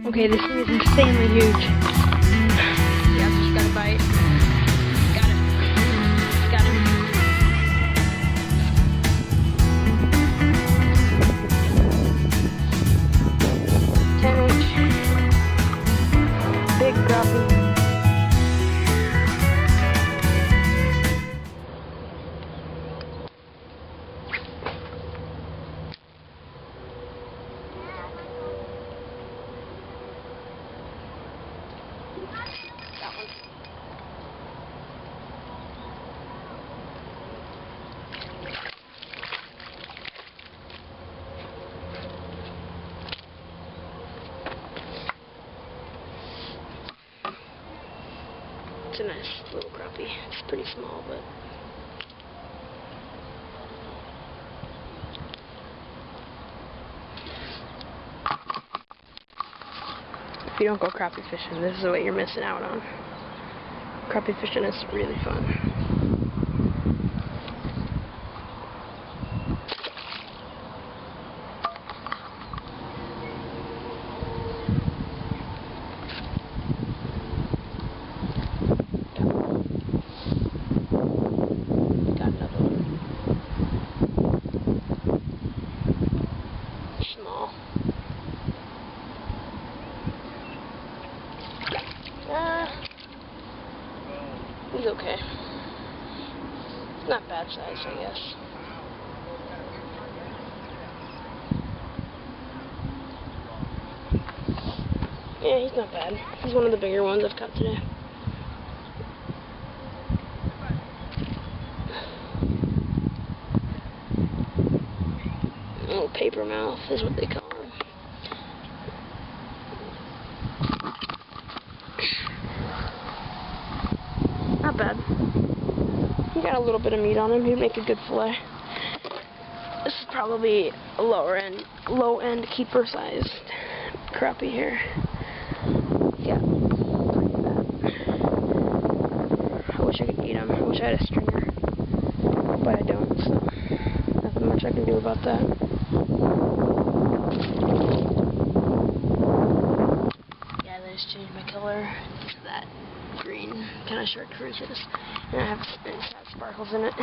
Okay, this thing is insanely huge. Yeah, just got a bite. Got it. Got him. Big crappie. That one. It's a nice little crappie. It's pretty small, but if you don't go crappie fishing, this is what you're missing out on. Crappie fishing is really fun. Got another one. Small. He's okay. It's not bad size, I guess. Yeah, he's not bad. He's one of the bigger ones I've caught today. Little paper mouth is what they call him. Not bad. He got a little bit of meat on him. He'd make a good fillet. This is probably a low end keeper sized crappie here. Yeah, pretty fat. I wish I could eat him. I wish I had a stringer, but I don't. So nothing much I can do about that. Yeah, they just changed my color to that green kind of chartreuse, and I have sparkles in it,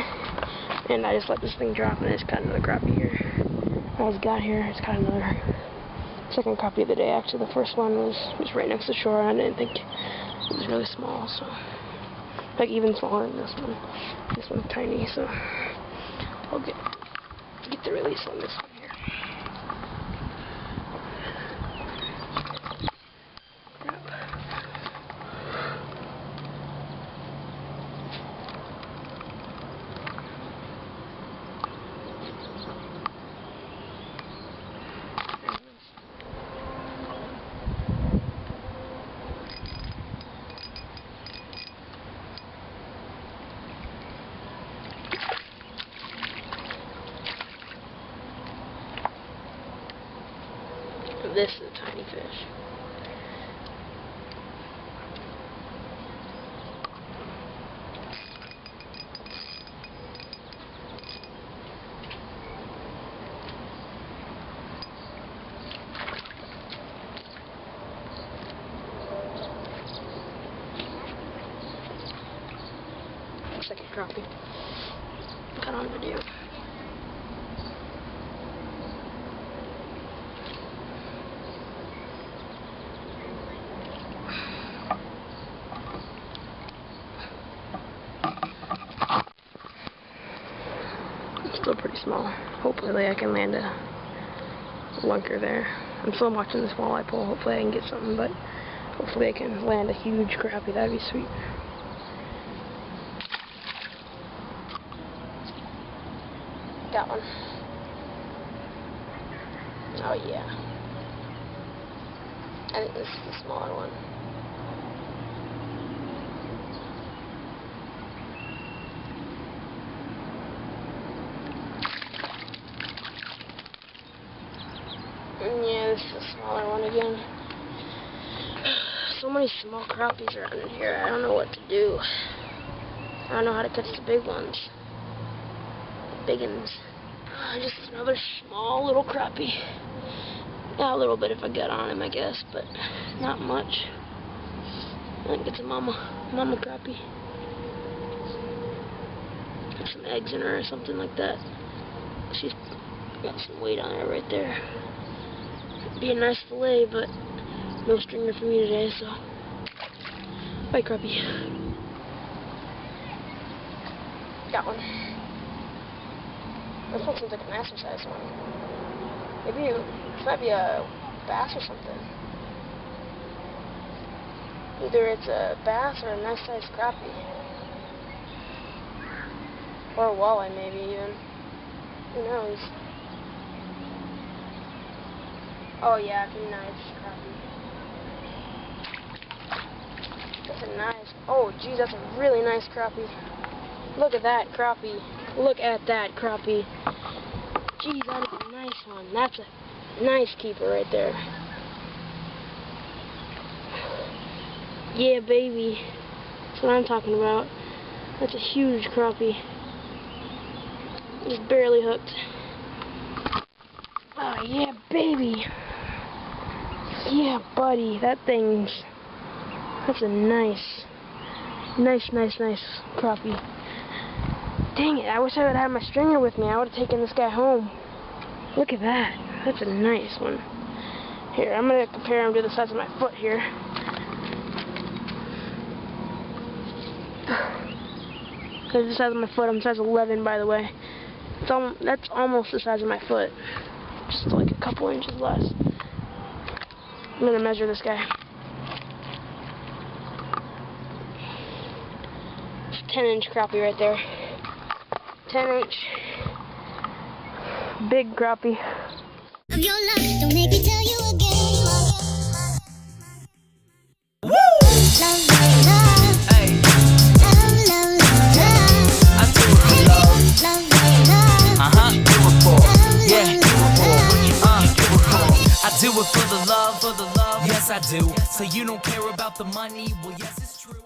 and I just let this thing drop, and I just caught another crappie here. I just got here, it's caught another second crappie of the day. Actually, the first one was right next to the shore, and I didn't think it was really small, so like even smaller than this one. This one's tiny, so I'll get the release on this one here. This is a tiny fish. Second crappie. Got on video. Still pretty small. Hopefully I can land a lunker there. I'm still watching this walleye pole. Hopefully I can get something, but hopefully I can land a huge crappie. That'd be sweet. Got one. Oh yeah. I think this is the smaller one. Yeah, this is a smaller one again. So many small crappies around in here. I don't know what to do. I don't know how to catch the big ones. The big ones. Just another small little crappie. A little bit if I got on him, I guess, but not much. I think it's a mama crappie. Got some eggs in her or something like that. She's got some weight on her right there. Be a nice fillet, but no stringer for me today, so. Bye, crappie. Got one. This one seems like a nicer size one. Maybe this might be a bass or something. Either it's a bass or a nice sized crappie. Or a walleye, maybe even. Who knows? Oh yeah, it's a nice crappie. That's a nice. Oh geez, that's a really nice crappie. Look at that crappie. Look at that crappie. Geez, that is a nice one. That's a nice keeper right there. Yeah, baby. That's what I'm talking about. That's a huge crappie. Just barely hooked. Oh, yeah, baby. Yeah, buddy. That's a nice crappie. Dang it, I wish I would have had my stringer with me. I would have taken this guy home. Look at that. That's a nice one. Here, I'm going to compare him to the size of my foot here. Because the size of my foot, I'm size 11, by the way. That's almost the size of my foot. Just like a couple inches less. I'm going to measure this guy. It's a 10-inch crappie right there. 10-inch. Big crappie. Of your love, don't make me tell you again. Woo! Love, love, love. Hey. Love, love, love, love. I do it for love. Love, love, love. Do it for. Yeah, do it for. I do it for the love, Yes, I do. So you don't care about the money? Well, yes, it's true.